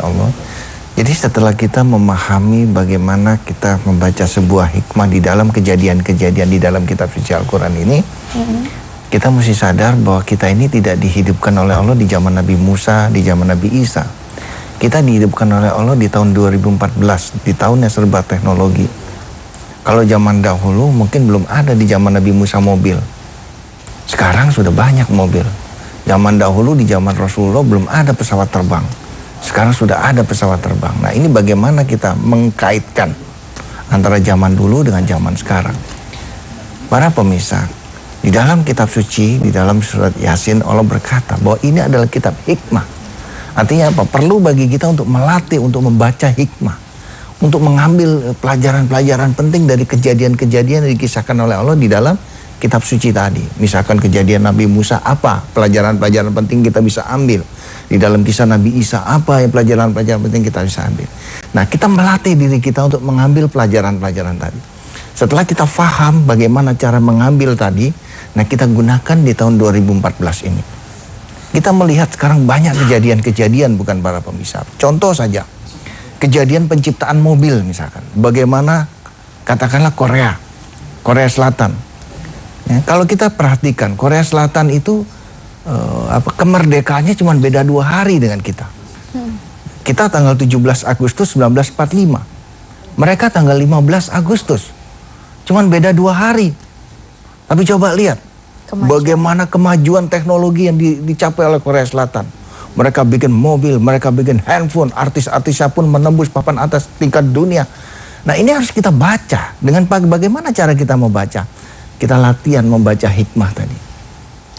Allah. Jadi setelah kita memahami bagaimana kita membaca sebuah hikmah di dalam kejadian-kejadian di dalam kitab suci Al-Quran ini, kita mesti sadar bahwa kita ini tidak dihidupkan oleh Allah di zaman Nabi Musa, di zaman Nabi Isa. Kita dihidupkan oleh Allah di tahun 2014, di tahun yang serba teknologi. Kalau zaman dahulu mungkin belum ada di zaman Nabi Musa mobil. Sekarang sudah banyak mobil. Zaman dahulu di zaman Rasulullah belum ada pesawat terbang. Sekarang sudah ada pesawat terbang. Nah, ini bagaimana kita mengkaitkan antara zaman dulu dengan zaman sekarang. Para pemirsa, di dalam kitab suci, di dalam surat Yasin, Allah berkata bahwa ini adalah kitab hikmah. Artinya apa? Perlu bagi kita untuk melatih, untuk membaca hikmah. Untuk mengambil pelajaran-pelajaran penting dari kejadian-kejadian yang dikisahkan oleh Allah di dalam kitab suci tadi. Misalkan kejadian Nabi Musa, apa pelajaran-pelajaran penting kita bisa ambil. Di dalam kisah Nabi Isa, apa yang pelajaran-pelajaran penting kita bisa ambil. Nah, kita melatih diri kita untuk mengambil pelajaran-pelajaran tadi. Setelah kita faham bagaimana cara mengambil tadi, nah kita gunakan di tahun 2014 ini. Kita melihat sekarang banyak kejadian-kejadian, bukan para pemirsa. Contoh saja, kejadian penciptaan mobil misalkan. Bagaimana katakanlah Korea Selatan. Ya, kalau kita perhatikan, Korea Selatan itu kemerdekaannya cuma beda 2 hari dengan kita. Kita tanggal 17 Agustus 1945. Mereka tanggal 15 Agustus. Cuman beda 2 hari. Tapi coba lihat bagaimana kemajuan teknologi yang dicapai oleh Korea Selatan. Mereka bikin mobil, mereka bikin handphone, artis-artisnya pun menembus papan atas tingkat dunia. Nah, ini harus kita baca. Dengan bagaimana cara kita membaca? Kita latihan membaca hikmah tadi.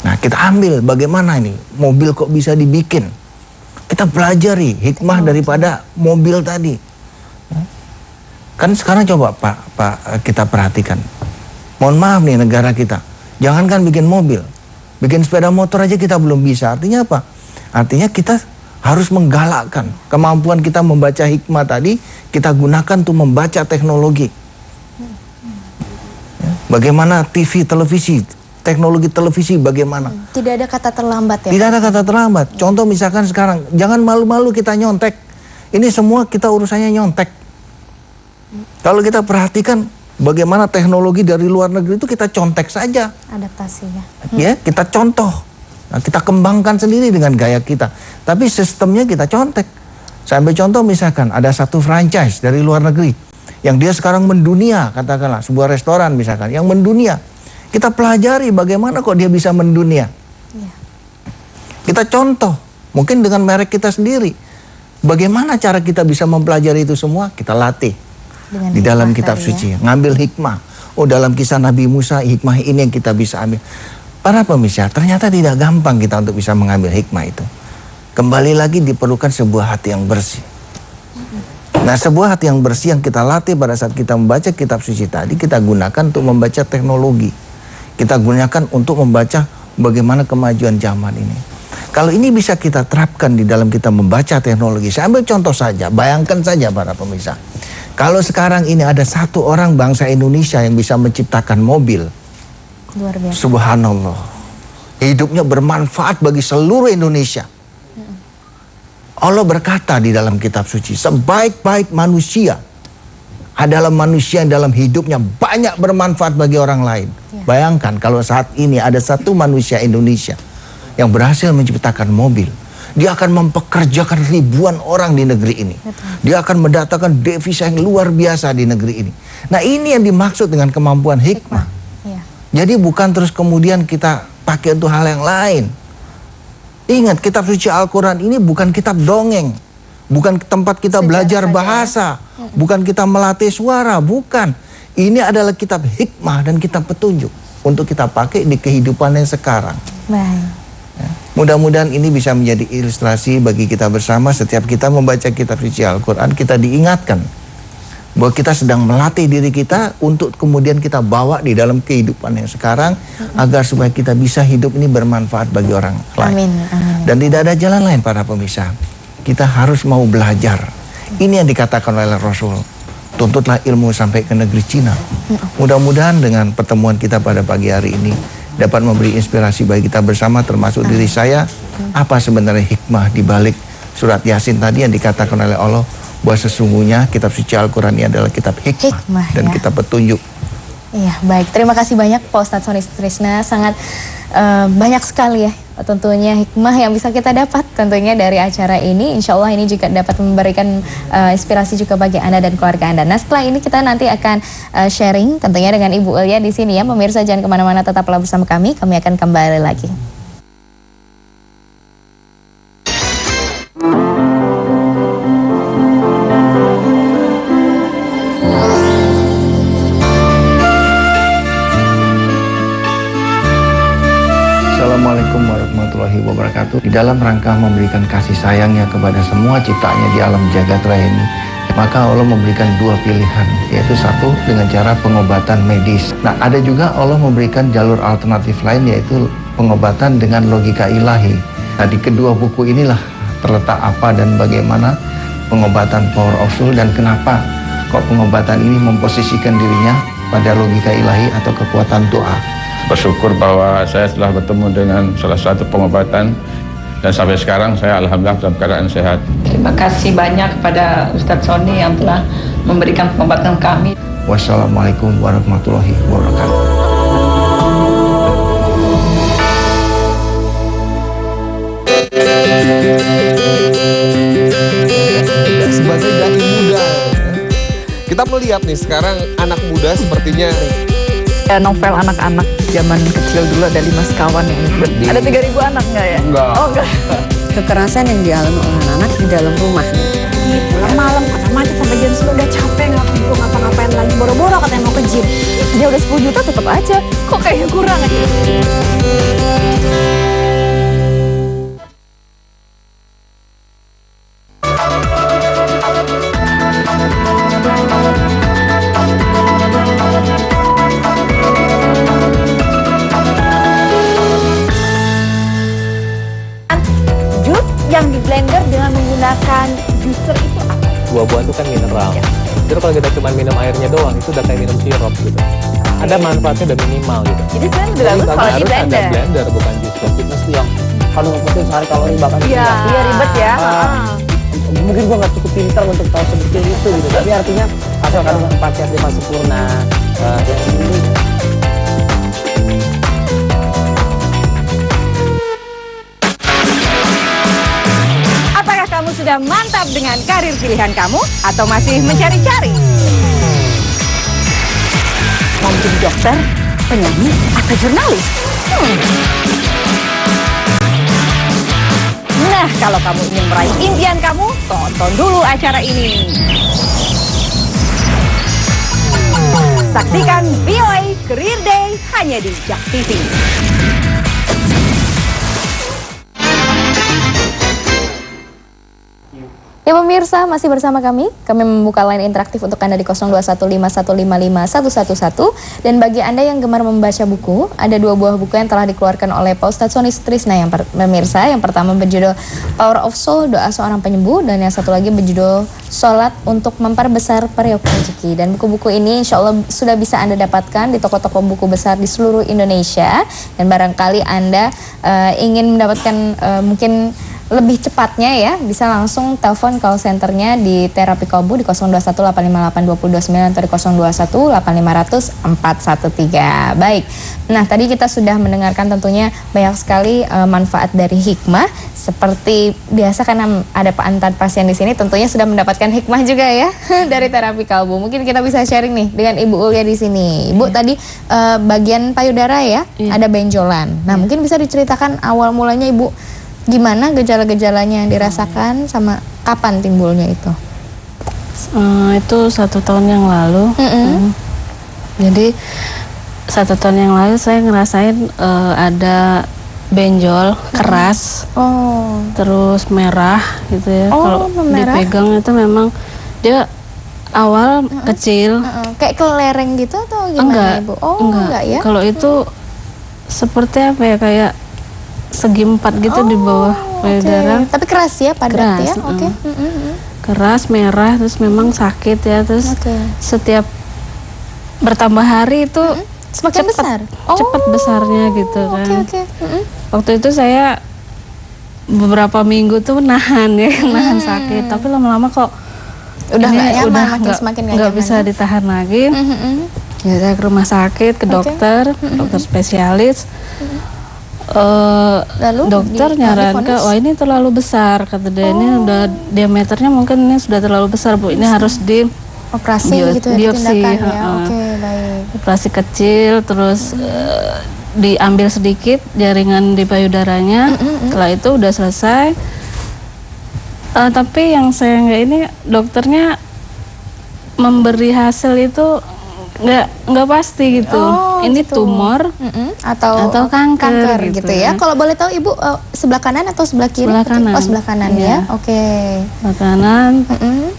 Nah, kita ambil bagaimana ini mobil kok bisa dibikin. Kita pelajari hikmah daripada mobil tadi. Kan sekarang coba Pak kita perhatikan. Mohon maaf nih negara kita. Jangankan bikin mobil, bikin sepeda motor aja kita belum bisa. Artinya apa? Artinya kita harus menggalakkan kemampuan kita membaca hikmah tadi, kita gunakan untuk membaca teknologi. Bagaimana TV, televisi, teknologi televisi bagaimana? Tidak ada kata terlambat ya? Tidak ada kata terlambat. Contoh misalkan sekarang, jangan malu-malu kita nyontek. Ini semua kita urusannya nyontek. Kalau kita perhatikan bagaimana teknologi dari luar negeri itu kita contek saja. Adaptasinya. Ya, kita contoh. Nah, kita kembangkan sendiri dengan gaya kita. Tapi sistemnya kita contek. Saya ambil contoh misalkan ada satu franchise dari luar negeri yang dia sekarang mendunia, katakanlah sebuah restoran misalkan yang mendunia. Kita pelajari bagaimana kok dia bisa mendunia. Ya. Kita contoh, mungkin dengan merek kita sendiri. Bagaimana cara kita bisa mempelajari itu semua? Kita latih dengan di dalam kitab suci. Ngambil hikmah. Oh, dalam kisah Nabi Musa, hikmah ini yang kita bisa ambil. Para pemirsa, ternyata tidak gampang kita untuk bisa mengambil hikmah itu. Kembali lagi diperlukan sebuah hati yang bersih. Nah, sebuah hati yang bersih yang kita latih pada saat kita membaca kitab suci tadi, kita gunakan untuk membaca teknologi. Kita gunakan untuk membaca bagaimana kemajuan zaman ini. Kalau ini bisa kita terapkan di dalam kita membaca teknologi. Saya ambil contoh saja, bayangkan saja para pemirsa. Kalau sekarang ini ada satu orang bangsa Indonesia yang bisa menciptakan mobil. Luar biasa. Subhanallah. Hidupnya bermanfaat bagi seluruh Indonesia. Allah berkata di dalam kitab suci, sebaik-baik manusia adalah manusia yang dalam hidupnya banyak bermanfaat bagi orang lain. Ya. Bayangkan kalau saat ini ada satu manusia Indonesia yang berhasil menciptakan mobil. Dia akan mempekerjakan ribuan orang di negeri ini. Betul. Dia akan mendatangkan devisa yang luar biasa di negeri ini. Nah, ini yang dimaksud dengan kemampuan hikmah. Ya. Jadi bukan terus kemudian kita pakai untuk hal yang lain. Ingat, kitab suci Al-Quran ini bukan kitab dongeng. Bukan tempat kita belajar bahasa. Bukan kita melatih suara, bukan. Ini adalah kitab hikmah dan kitab petunjuk. Untuk kita pakai di kehidupan yang sekarang. Baik. Ya. Mudah-mudahan ini bisa menjadi ilustrasi bagi kita bersama. Setiap kita membaca kitab suci Al-Quran, kita diingatkan bahwa kita sedang melatih diri kita untuk kemudian kita bawa di dalam kehidupan yang sekarang, agar supaya kita bisa hidup ini bermanfaat bagi orang lain. Amin. Dan tidak ada jalan lain para pemirsa. Kita harus mau belajar. Ini yang dikatakan oleh Rasul. Tuntutlah ilmu sampai ke negeri Cina. Mudah-mudahan dengan pertemuan kita pada pagi hari ini dapat memberi inspirasi bagi kita bersama, termasuk diri saya. Apa sebenarnya hikmah di balik surat Yasin tadi yang dikatakan oleh Allah bahwa sesungguhnya kitab suci Al-Quran ini adalah kitab hikmah dan ya. kitab petunjuk. Iya, baik. Terima kasih banyak Pak Ustadz Soni Sutrisna. Sangat banyak sekali ya tentunya hikmah yang bisa kita dapat tentunya dari acara ini. Insya Allah ini juga dapat memberikan inspirasi juga bagi Anda dan keluarga Anda. Nah, setelah ini kita nanti akan sharing tentunya dengan Ibu Ulia di sini ya. Pemirsa jangan kemana-mana, tetaplah bersama kami. Kami akan kembali lagi. Assalamualaikum warahmatullahi wabarakatuh. Di dalam rangka memberikan kasih sayangnya kepada semua ciptaannya di alam jagat raya ini, maka Allah memberikan dua pilihan, yaitu satu dengan cara pengobatan medis. Nah, ada juga Allah memberikan jalur alternatif lain, yaitu pengobatan dengan logika ilahi. Nah, di kedua buku inilah terletak apa dan bagaimana pengobatan Power of Soul dan kenapa kok pengobatan ini memposisikan dirinya pada logika ilahi atau kekuatan doa. Bersyukur bahwa saya telah bertemu dengan salah satu pengobatan dan sampai sekarang saya alhamdulillah dalam keadaan sehat. Terima kasih banyak kepada Ustadz Soni yang telah memberikan pengobatan kami. Wassalamualaikum warahmatullahi wabarakatuh. Sebagai dai muda, kita melihat nih sekarang anak muda sepertinya novel anak-anak zaman kecil dulu ada 5 sekawan yang ada 3.000 anak nggak ya? Enggak. Oh enggak. Kekerasan yang dialami oleh anak-anak di dalam rumah. Pulang malam karena macet sampai jam 10 udah capek nggak kumpul ngapa-ngapain lagi boro-boro katanya mau ke gym. Dia udah 10 juta tetap aja. Kok kayaknya kurang aja. Yang di blender dengan menggunakan juicer itu apa? Buah-buah itu kan mineral. Jadi kalau kita cuma minum airnya doang, itu udah kayak minum sirup gitu. Ada manfaatnya udah minimal gitu. Jadi sebenarnya lebih bagus kalau di harus blender. ada blender bukan juicer. Fitness tuh yang kalau ngikutin sehari kalori bahkan Iya, ribet ya. mungkin gua nggak cukup pintar untuk tahu seperti itu gitu. Tapi artinya asal kandungan 4 sehat 5 sempurna. Yang ini Apakah kamu sudah mantap dengan karir pilihan kamu atau masih mencari-cari? Mau jadi dokter, penyanyi, atau jurnalis? Nah, kalau kamu ingin meraih impian kamu, tonton dulu acara ini. Saksikan VOA Career Day hanya di JAK TV. Ya pemirsa, masih bersama kami. Kami membuka line interaktif untuk Anda di 0215155111. Dan bagi Anda yang gemar membaca buku, ada 2 buah buku yang telah dikeluarkan oleh Pak Ustadz Soni Sutrisna yang pemirsa. Yang pertama berjudul Power of Soul, Doa Seorang Penyembuh. Dan yang satu lagi berjudul Sholat untuk Memperbesar Periuk Rezeki. Dan buku-buku ini insya Allah sudah bisa Anda dapatkan di toko-toko buku besar di seluruh Indonesia. Dan barangkali Anda ingin mendapatkan mungkin lebih cepatnya ya, bisa langsung telepon call centernya di Terapi Kalbu di 0218582229 atau di 0218500413. Baik, nah tadi kita sudah mendengarkan tentunya banyak sekali manfaat dari hikmah. Seperti biasa karena ada antar pasien di sini, tentunya sudah mendapatkan hikmah juga ya dari Terapi Kalbu. Mungkin kita bisa sharing nih dengan Ibu Ulia di sini. Ibu tadi bagian payudara ya, ada benjolan. Nah mungkin bisa diceritakan awal mulanya Ibu, gimana gejala-gejalanya yang dirasakan sama kapan timbulnya itu? Itu 1 tahun yang lalu. Jadi 1 tahun yang lalu saya ngerasain ada benjol keras, terus merah gitu ya. Kalau dipegang itu memang dia awal kecil, kayak kelereng gitu atau gimana Ibu? Enggak ya? Kalau itu seperti apa ya, kayak segi 4 gitu di bawah payudara. Tapi keras ya, padat ya? Keras, merah, terus memang sakit ya. Terus setiap bertambah hari itu semakin besar? Cepat besarnya gitu kan. Waktu itu saya beberapa minggu tuh nahan ya, nahan sakit. Tapi lama-lama kok Udah ini nggak nyaman, udah makin semakin nggak nggak nyaman, bisa ya? ditahan lagi. Ya saya ke rumah sakit, ke dokter, dokter spesialis. Lalu Dokter nyarankan, divonis? wah ini terlalu besar, kata dia. Ini udah diameternya mungkin ini sudah terlalu besar, Bu. Ini harus di operasi gitu ya, biopsi, tindakan ya. ha-ha. Oke, baik. operasi kecil, terus diambil sedikit jaringan di payudaranya. Setelah itu udah selesai. Tapi yang saya nggak ini, dokternya memberi hasil itu nggak pasti gitu. Ini gitu. tumor Atau kanker gitu ya. Kalau boleh tahu Ibu sebelah kanan atau sebelah kiri? Sebelah kanan. Oh, sebelah kanan Iya. ya. Oke. Makanan,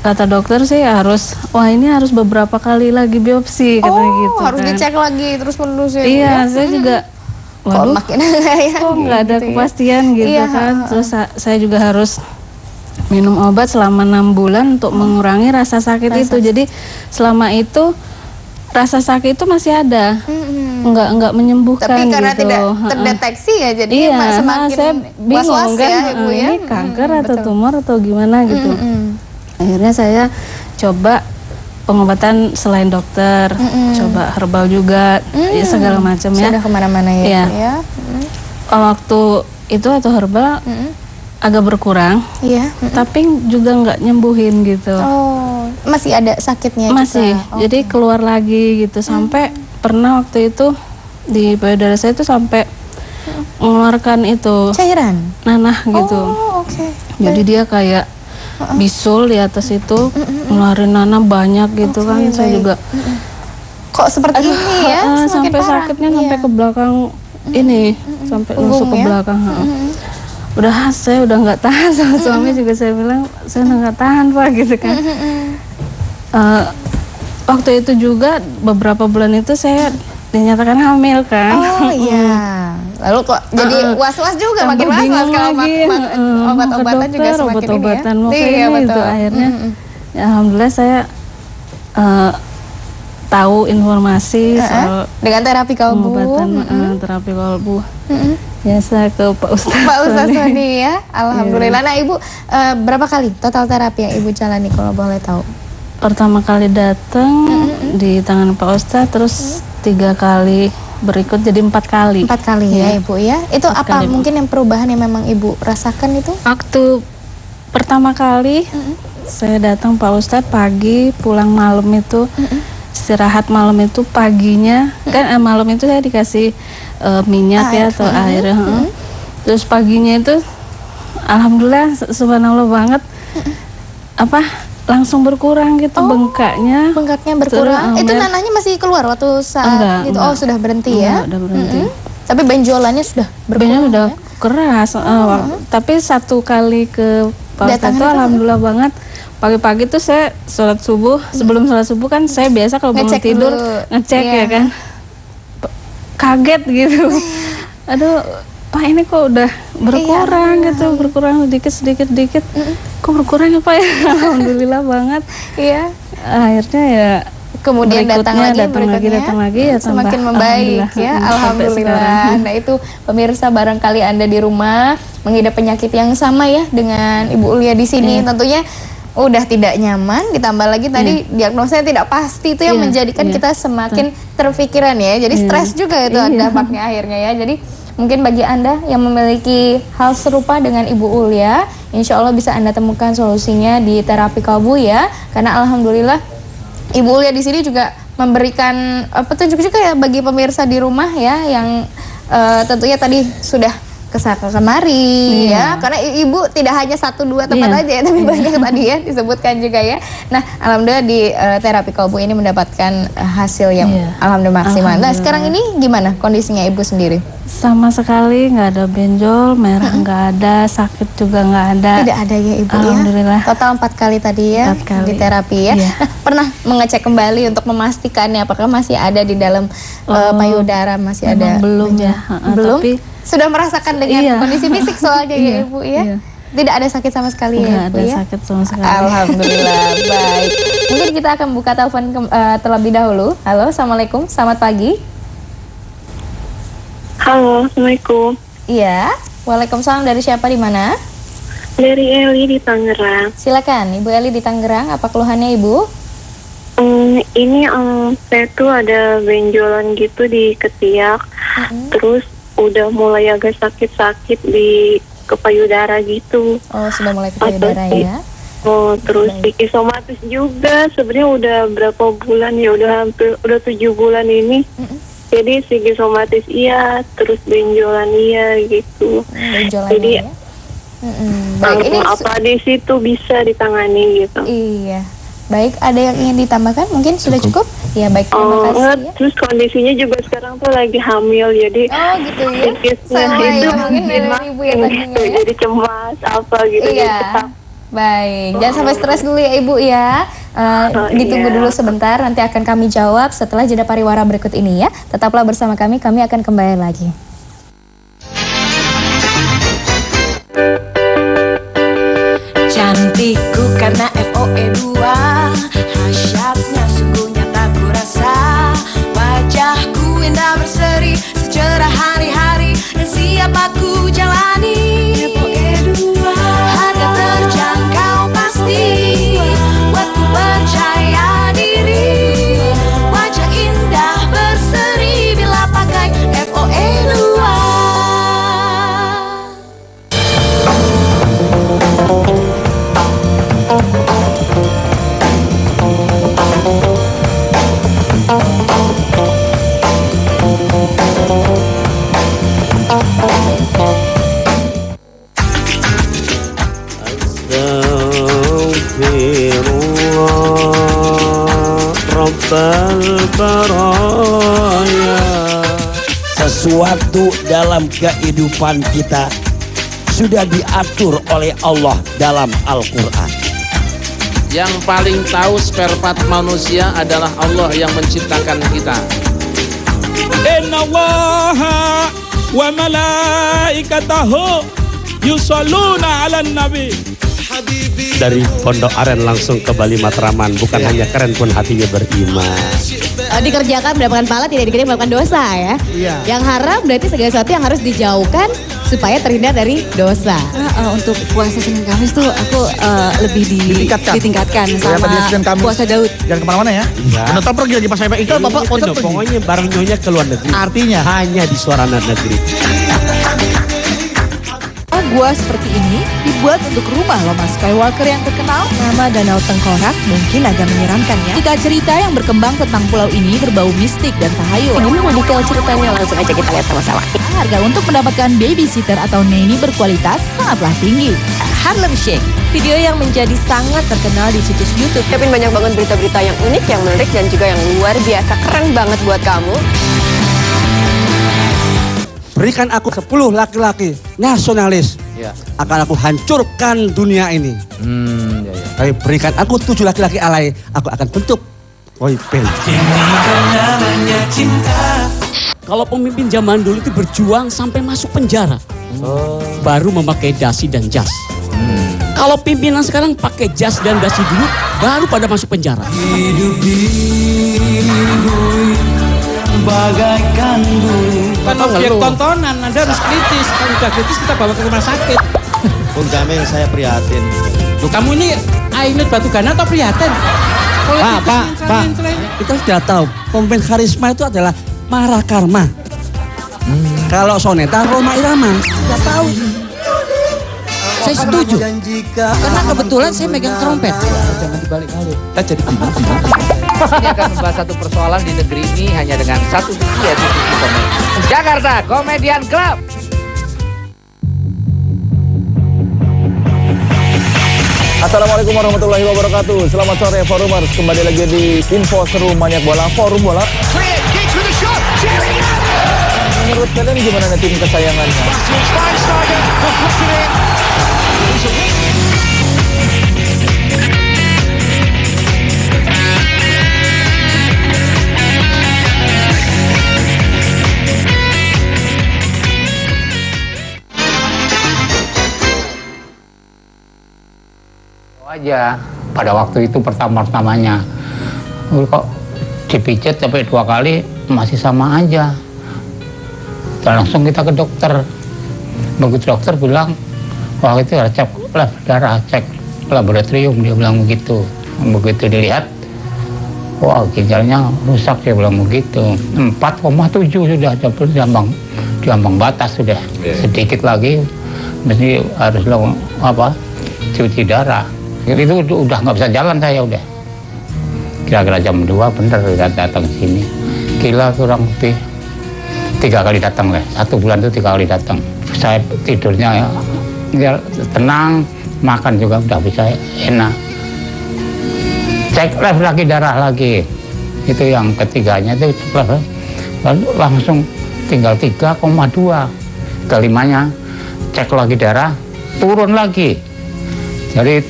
kata dokter sih harus, wah ini harus beberapa kali lagi biopsi, katanya gitu harus kan. dicek lagi terus menerus ya. Bu, Iya, ya? saya juga, Kok waduh, makin ya? kok nggak ada Gitu ya. kepastian gitu Iya, kan. Terus saya juga harus minum obat selama 6 bulan untuk mengurangi rasa sakit itu. Jadi selama itu rasa sakit itu masih ada, nggak menyembuhkan. Tapi karena gitu. tidak terdeteksi ya, jadi Iya, semakin saya bingung was-was kan, ya Ibu ya. ini kanker atau tumor atau gimana gitu. Akhirnya saya coba pengobatan selain dokter, coba herbal juga, ya segala macam ya. Sudah kemana-mana ya. Iya. Ibu ya. Waktu itu atau herbal agak berkurang, Iya. tapi juga nggak nyembuhin gitu. Oh, masih ada sakitnya Masih, juga. jadi keluar lagi gitu. Sampai pernah waktu itu di payudara saya itu sampai mengeluarkan itu Cairan. nanah gitu. Oh, oke. Jadi dia kayak bisul di atas itu, ngeluarin nanah banyak gitu kan. Saya baik. juga Kok seperti ini ya? Semakin sampai parah. sakitnya Iya. sampai ke belakang ini, sampai nusuk ke ya? belakang. Udah, saya udah nggak tahan, sama suami juga saya bilang saya udah nggak tahan Pak gitu kan. Waktu itu juga beberapa bulan itu saya dinyatakan hamil kan. Oh iya. Lalu kok jadi was-was juga, makin was-was bingung kalau lagi, obat-obatan ke juga dokter, semakin obat-obatan ini mau ya. ke Iya, ini betul. itu akhirnya ya, alhamdulillah saya tahu informasi soal dengan terapi kalbu. pengobatan terapi kalbu. Ya saya ke Pak Ustadz. Pak Ustadz Sony ya, alhamdulillah. Nah Ibu berapa kali total terapi yang Ibu jalani kalau boleh tahu? Pertama kali datang di tangan Pak Ustadz, terus 3 kali berikut jadi 4 kali. 4 kali ya Ibu ya. Itu 4 apa kali, Bu. mungkin yang perubahan yang memang Ibu rasakan itu? Waktu pertama kali saya datang Pak Ustadz pagi, pulang malam itu istirahat malam itu, paginya kan malam itu saya dikasih minyak ya atau air. Terus paginya itu alhamdulillah subhanallah banget langsung berkurang gitu bengkaknya. Bengkaknya berkurang. Itu nanahnya masih keluar waktu saat gitu. Oh, sudah berhenti ya. Udah berhenti. Tapi benjolannya sudah berkurang. Udah keras. Tapi 1 kali ke Pak Ustadz itu alhamdulillah banget. Pagi-pagi tuh saya sholat subuh, sebelum sholat subuh kan saya biasa kalau bangun Ngecek tidur dulu. ngecek Iya. ya kan. Kaget gitu. Aduh, Pak ini kok udah berkurang gitu, berkurang sedikit. Kok berkurang ya Pak ya? Alhamdulillah banget. Iya. Akhirnya ya Kemudian datang lagi ya tambah, semakin membaik ya, sampai alhamdulillah. sekarang. Nah itu pemirsa, barangkali Anda di rumah mengidap penyakit yang sama ya dengan Ibu Ulia di sini, tentunya udah tidak nyaman, ditambah lagi tadi diagnosanya tidak pasti, itu yang menjadikan kita semakin terpikiran ya, jadi stres juga itu dampaknya akhirnya ya. Jadi mungkin bagi Anda yang memiliki hal serupa dengan Ibu Ulia, insya Allah bisa Anda temukan solusinya di terapi kalbu ya, karena alhamdulillah Ibu Ulia di sini juga memberikan petunjuk juga ya bagi pemirsa di rumah ya, yang tentunya tadi sudah kesana kemari ya, karena Ibu tidak hanya 1-2 tempat aja ya, tapi banyak tadi ya disebutkan juga ya. Nah alhamdulillah di terapi kalbu ini mendapatkan hasil yang alhamdulillah maksimal. Nah sekarang ini gimana kondisinya Ibu sendiri? Sama sekali nggak ada benjol, merah nggak ada, sakit juga nggak ada. Tidak ada ya Ibu Alhamdulillah. ya. Total 4 kali tadi ya 4 kali. di terapi ya. Nah, pernah mengecek kembali untuk memastikannya apakah masih ada di dalam payudara, masih ada? Belum benjol? ya. Belum. Tapi Sudah merasakan dengan kondisi fisik soalnya ya Ibu ya. Tidak ada sakit sama sekali ya nggak Ibu ada ya. sakit sama sekali. Alhamdulillah. Baik. Mungkin kita akan buka telepon terlebih dahulu. Halo, assalamualaikum. Selamat pagi. Halo, assalamualaikum. Iya. Waalaikumsalam, dari siapa di mana? Dari Eli di Tangerang. Silakan, Ibu Eli di Tangerang, apa keluhannya Ibu? Ini saya tuh ada benjolan gitu di ketiak, terus udah mulai agak sakit-sakit di payudara gitu. Oh, sudah mulai ke payudara ya? Oh, terus psikosomatis juga. Sebenarnya udah berapa bulan ya? Udah 7 bulan ini. Jadi psikosomatis iya, terus benjolan iya gitu. Benjolan jadi ya? Baik, ini apa di situ bisa ditangani gitu? Iya. Baik, ada yang ingin ditambahkan? Mungkin sudah cukup? Ya, baik, terima kasih ya. Terus kondisinya juga sekarang tuh lagi hamil, jadi gitu ya? Sama itu ya, mungkin dari Ibu ya tadinya ya? jadi cemas apa gitu. Iya. Baik, jangan sampai stres dulu ya Ibu ya. Ditunggu dulu sebentar, nanti akan kami jawab setelah jeda pariwara berikut ini ya. Tetaplah bersama kami akan kembali lagi. Cantikku karena FOE2, hasyatnya sungguh nyata ku rasa. Wajahku indah berseri, secerah hari-hari, dan siap aku jalani. FOE2, harga terjangkau pasti, buatku percaya diri. Wajah indah berseri bila pakai FOE2. Sesuatu dalam kehidupan kita sudah diatur oleh Allah dalam Al-Quran. Yang paling tahu spare part manusia adalah Allah yang menciptakan kita. Inna Allaha wa malaikatahu yusalluna 'alan nabi. Dari Pondok Aren langsung ke Bali Matraman, bukan hanya keren pun hatinya beriman. Dikerjakan mendapatkan pahala, tidak dikerjakan melakukan dosa ya. Yang haram berarti segala sesuatu yang harus dijauhkan supaya terhindar dari dosa. Untuk puasa Senin Kamis tuh aku lebih ditingkatkan sama puasa Daud. Jangan kemana-mana ya. Nonton pergi lagi pas saya ikut Bapak konten pergi. Pokoknya bareng nyonya ke luar negeri. Artinya hanya di suara negeri. Gua seperti ini dibuat untuk rumah Loma Skywalker yang terkenal. Nama Danau Tengkorak mungkin agak menyeramkan ya. Jika cerita yang berkembang tentang pulau ini berbau mistik dan tahayul. Gimana detail ceritanya, langsung aja kita lihat sama-sama. Harga untuk mendapatkan babysitter atau nanny berkualitas sangatlah tinggi. Harlem Shake, video yang menjadi sangat terkenal di situs YouTube. Siapin banyak banget berita-berita yang unik, yang menarik, dan juga yang luar biasa keren banget buat kamu. Berikan aku 10 laki-laki nasionalis, akan aku hancurkan dunia ini. Tapi berikan aku 7 laki-laki alay, aku akan bentuk boyband. Kalau pemimpin zaman dulu itu berjuang sampai masuk penjara, baru memakai dasi dan jas. Kalau pimpinan sekarang pakai jas dan dasi dulu, baru pada masuk penjara. Hidup bagaikan dulu. Kan objek tontonan, Anda harus kritis. Kalau udah kritis kita bawa ke rumah sakit. Bung Jamil, saya prihatin. Loh, kamu ini Ainut Batugana atau prihatin? Pak, kita sudah tahu pemimpin karisma itu adalah Mara Karma. Kalau Soneta, Roma Irama. Sudah tahu. Saya setuju. Karena kebetulan saya megang trompet. Jangan dibalik balik. Kita jadi bingung. Ini akan membahas satu persoalan di negeri ini hanya dengan satu sisi, yaitu sisi komedi. Jakarta Comedian Club. Assalamualaikum warahmatullahi wabarakatuh. Selamat sore Forumers. Kembali lagi di Info Seru Maniak Bola, Forum Bola. Menurut kalian gimana nih tim kesayangannya? Aja pada waktu itu pertamanya kok dipijat sampai 2 kali masih sama aja, dan langsung kita ke dokter. Begitu dokter bilang, wah itu cek darah, cek laboratorium, dia bilang begitu. Begitu dilihat, wah ginjalnya rusak, dia bilang begitu. 4,7 sudah di ambang batas sudah. Sedikit lagi mesti harus cuci darah. Itu udah nggak bisa jalan saya udah. Kira-kira jam 2 bener datang sini. Gila kurang lebih 3 kali datang lah. 1 bulan itu 3 kali datang. Saya tidurnya ya tenang, makan juga udah bisa enak. Cek lagi darah lagi. Itu yang ketiganya itu lalu langsung tinggal 3,2. Kelimanya cek lagi darah turun lagi. Jadi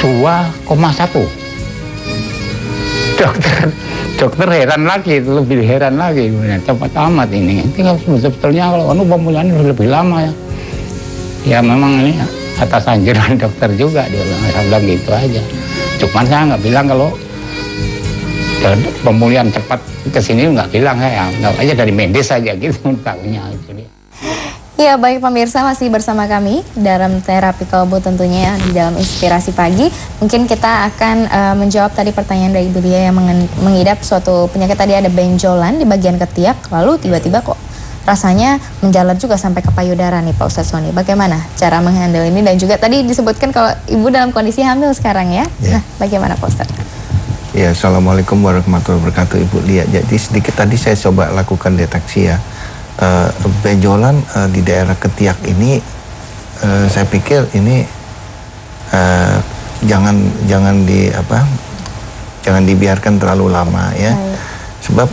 2,1. Dokter heran lagi, lebih heran lagi, cepat amat ini. Sebetulnya kalau pemulihan lebih lama ya. Ya memang ini atas anjuran dokter juga, dia bilang gitu aja. Cuman saya nggak bilang kalau pemulihan cepat kesini, nggak bilang saya, nggak aja dari medis saja gitu tahunya. Ya baik pemirsa, masih bersama kami dalam terapi kalbu tentunya di dalam Inspirasi Pagi. Mungkin kita akan menjawab tadi pertanyaan dari Ibu Lia yang mengidap suatu penyakit tadi, ada benjolan di bagian ketiak, lalu tiba-tiba kok rasanya menjalar juga sampai ke payudara nih Pak Ustadz Sony. Bagaimana cara menghandle ini, dan juga tadi disebutkan kalau Ibu dalam kondisi hamil sekarang ya. Nah bagaimana Pak Ustadz? Ya, Assalamualaikum warahmatullahi wabarakatuh Ibu Lia. Jadi sedikit tadi saya coba lakukan deteksi ya. Benjolan di daerah ketiak ini, saya pikir ini jangan dibiarkan terlalu lama ya, sebab